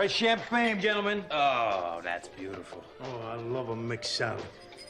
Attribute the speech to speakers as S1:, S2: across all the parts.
S1: Nice champagne, gentlemen.
S2: Oh, that's beautiful.
S1: Oh, I love a mixed salad.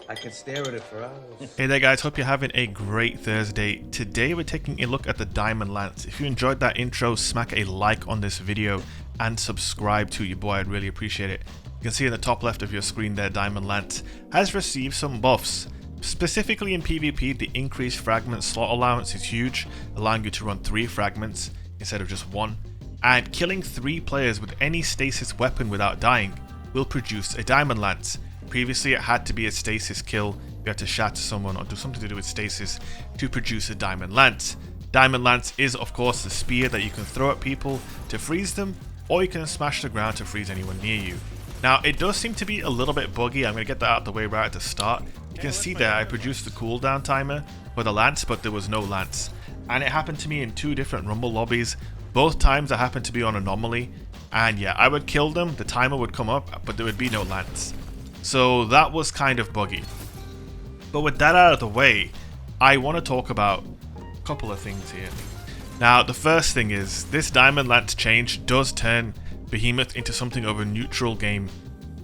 S2: I can stare at it for hours.
S3: Hey there guys, hope you're having a great Thursday. Today we're taking a look at the Diamond Lance. If you enjoyed that intro, smack a like on this video and subscribe to your boy, I'd really appreciate it. You can see in the top left of your screen there, Diamond Lance has received some buffs. Specifically in PvP, the increased fragment slot allowance is huge, allowing you to run 3 fragments instead of just 1. And killing 3 players with any stasis weapon without dying will produce a Diamond Lance. Previously it had to be a stasis kill, you had to shatter someone or do something to do with stasis to produce a Diamond Lance. Diamond Lance is of course the spear that you can throw at people to freeze them, or you can smash the ground to freeze anyone near you. Now it does seem to be a little bit buggy, I'm going to get that out of the way right at the start. You can see there I produced the cooldown timer for the Lance, but there was no Lance. And it happened to me in 2 different Rumble lobbies. Both times I happened to be on anomaly, and yeah, I would kill them, the timer would come up, but there would be no Lance. So that was kind of buggy. But with that out of the way, I want to talk about a couple of things here. Now, the first thing is, this Diamond Lance change does turn Behemoth into something of a neutral game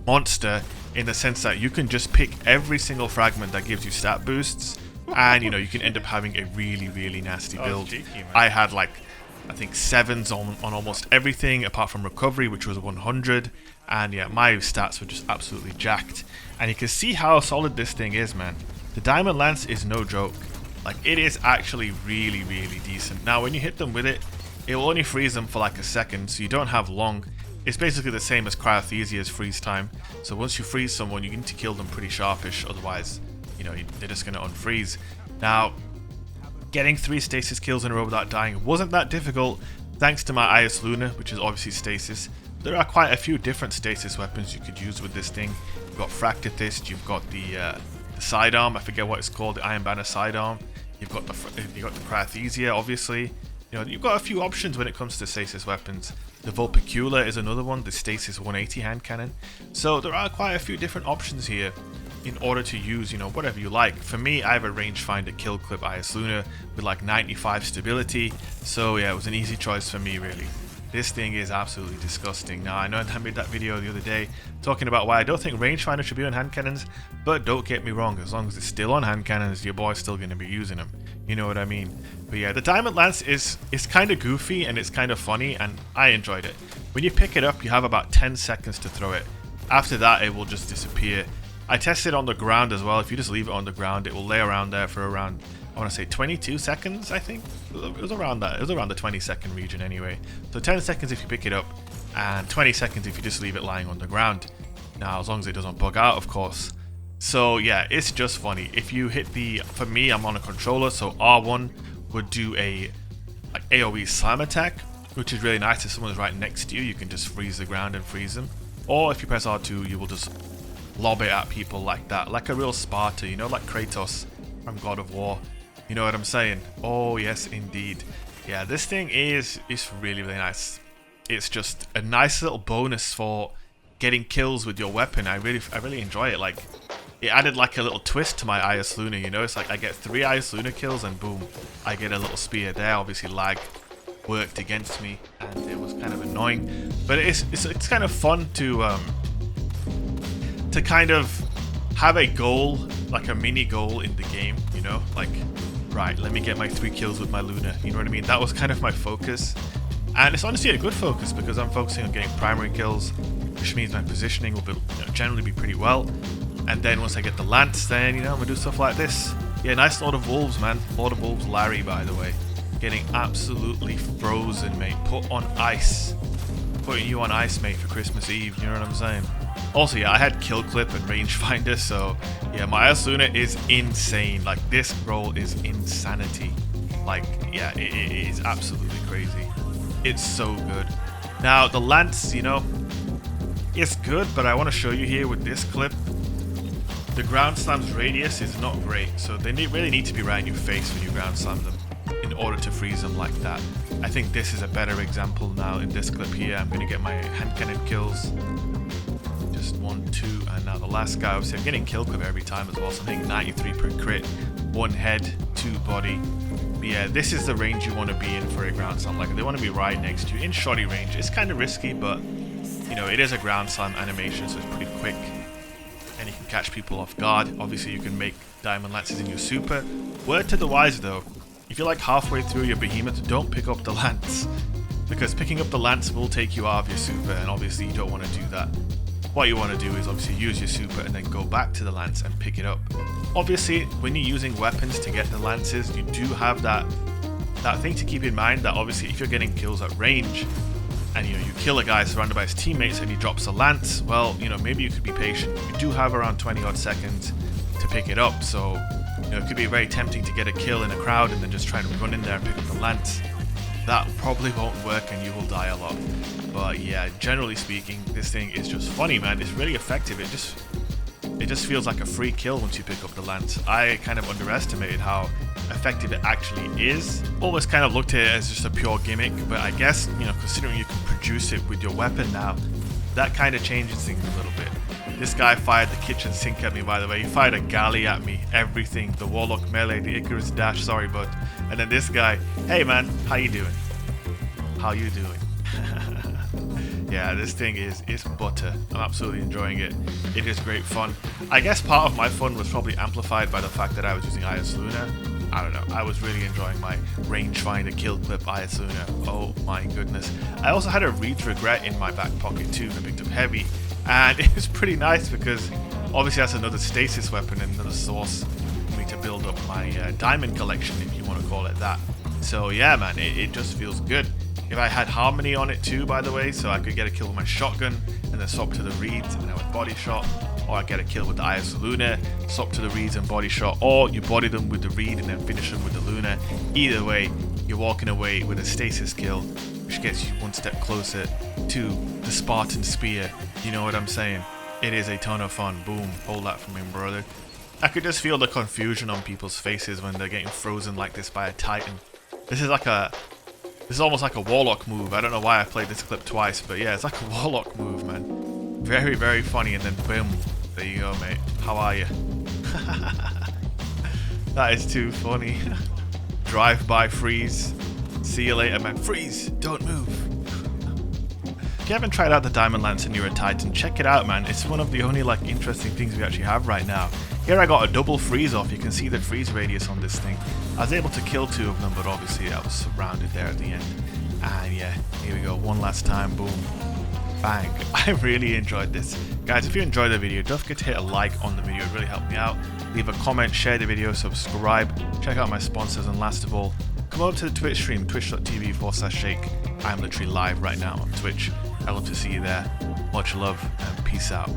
S3: monster, in the sense that you can just pick every single fragment that gives you stat boosts, and you can end up having a really nasty build. I had like, I think 7s on almost everything apart from recovery, which was 100, and yeah, my stats were just absolutely jacked. And you can see how solid this thing is, man. The Diamond Lance is no joke. Like, it is actually really decent. Now when you hit them with it, it will only freeze them for like a second, so you don't have long. It's basically the same as Kratos' freeze time. So once you freeze someone, you need to kill them pretty sharpish, otherwise they're just going to unfreeze. Now, getting 3 stasis kills in a row without dying wasn't that difficult, thanks to my IS Luna, which is obviously stasis. There are quite a few different stasis weapons you could use with this thing. You've got Fractithist, you've got the sidearm, I forget what it's called, the Iron Banner sidearm. You've got the Kratos, obviously. You've got a few options when it comes to stasis weapons. The Vulpicula is another one, the stasis 180 hand cannon. So there are quite a few different options here in order to use, whatever you like. For me, I have a rangefinder kill clip IS Luna with like 95 stability. So yeah, it was an easy choice for me, really. This thing is absolutely disgusting. Now, I know I made that video the other day talking about why I don't think rangefinder should be on hand cannons, but don't get me wrong, as long as it's still on hand cannons, your boy's still going to be using them. You know what I mean? But yeah, the Diamond Lance is kind of goofy and it's kind of funny, and I enjoyed it. When you pick it up, you have about 10 seconds to throw it. After that, it will just disappear. I tested on the ground as well. If you just leave it on the ground, it will lay around there for around, I want to say 22 seconds, I think. It was around that. It was around the 20-second region anyway. So 10 seconds if you pick it up, and 20 seconds if you just leave it lying on the ground. Now, as long as it doesn't bug out, of course. So yeah, it's just funny. If you hit for me, I'm on a controller, so R1 would do a like AoE slam attack, which is really nice. If someone's right next to you, you can just freeze the ground and freeze them. Or if you press R2, you will just lob it at people like that, like a real Sparta, like Kratos from God of War. You know what I'm saying? Oh yes, indeed. Yeah, this thing is really nice. It's just a nice little bonus for getting kills with your weapon. I really enjoy it. Like, it added like a little twist to my IS Luna. It's like I get 3 IS Luna kills and boom, I get a little spear there. Obviously lag worked against me and it was kind of annoying, but it's kind of fun to kind of have a goal, like a mini goal in the game, like, right, let me get my 3 kills with my Luna, you know what I mean? That was kind of my focus, and it's honestly a good focus because I'm focusing on getting primary kills, which means my positioning will be, generally be pretty well. And then once I get the Lance, then I'm gonna do stuff like this. Yeah, nice Lord of Wolves, man. Lord of Wolves Larry, by the way, getting absolutely frozen, mate. Put on ice. Putting you on ice, mate, for Christmas Eve, you know what I'm saying? Also, yeah, I had kill clip and rangefinder, so yeah, my IS Luna is insane. Like, this role is insanity. Like, yeah, it is absolutely crazy. It's so good. Now, the Lance, it's good, but I want to show you here with this clip. The ground slam's radius is not great, so they really need to be right in your face when you ground slam them in order to freeze them like that. I think this is a better example now in this clip here. I'm going to get my hand cannon kills. Just 1, 2, and now the last guy. Obviously, I'm getting kill clip every time as well, so I think 93 per crit, 1 head, 2 body. But yeah, this is the range you want to be in for a ground slam. Like, they want to be right next to you in shoddy range. It's kind of risky, but you know, it is a ground slam animation, so it's pretty quick and you can catch people off guard. Obviously you can make diamond lances in your super. Word to the wise though, if you're like halfway through your behemoth, don't pick up the lance, because picking up the lance will take you out of your super, and obviously you don't want to do that. What you want to do is obviously use your super and then go back to the lance and pick it up. Obviously when you're using weapons to get the lances, you do have that thing to keep in mind, that obviously if you're getting kills at range and you kill a guy surrounded by his teammates and he drops a lance, well, maybe you could be patient. You do have around 20 odd seconds to pick it up, so it could be very tempting to get a kill in a crowd and then just try and run in there and pick up the lance. That probably won't work and you will die a lot. But yeah, generally speaking, this thing is just funny, man. It's really effective. It just feels like a free kill once you pick up the lance. I kind of underestimated how effective it actually is. Always kind of looked at it as just a pure gimmick, but I guess, considering you can produce it with your weapon now, that kind of changes things a little bit. This guy fired the kitchen sink at me, by the way. He fired a galley at me, everything. The Warlock melee, the Icarus dash, sorry bud. And then this guy, hey man, how you doing? How you doing? Yeah, this thing is butter. I'm absolutely enjoying it. It is great fun. I guess part of my fun was probably amplified by the fact that I was using IS Luna. I don't know, I was really enjoying my rangefinder kill clip IS Luna. Oh my goodness. I also had a Reed Regret in my back pocket too. I picked up heavy, and it was pretty nice because obviously that's another stasis weapon and another source for me to build up my diamond collection, if you want to call it that. So yeah man, it just feels good. If I had Harmony on it too, by the way, so I could get a kill with my shotgun and then swap to the Reeds and I would body shot, or I get a kill with the IS Luna, swap to the Reeds and body shot, or you body them with the Reed and then finish them with the Luna. Either way, you're walking away with a stasis kill, which gets you one step closer to the Spartan spear. You know what I'm saying? It is a ton of fun. Boom, hold that for me, brother. I could just feel the confusion on people's faces when they're getting frozen like this by a Titan. This is almost like a Warlock move. I don't know why I played this clip twice, but yeah, it's like a Warlock move, man. Very, very funny, and then boom, there you go, mate. How are you? That is too funny. Drive-by freeze. See you later, man. Freeze! Don't move. If you haven't tried out the Diamond Lance and you're a Titan, check it out, man. It's one of the only interesting things we actually have right now. Here I got a double freeze off. You can see the freeze radius on this thing. I was able to kill 2 of them, but obviously I was surrounded there at the end. And yeah, here we go. One last time. Boom. Bang. I really enjoyed this. Guys, if you enjoyed the video, don't forget to hit a like on the video. It really helped me out. Leave a comment, share the video, subscribe. Check out my sponsors, and last of all, come over to the Twitch stream, twitch.tv/shake. I'm literally live right now on Twitch. I'd love to see you there. Much love and peace out.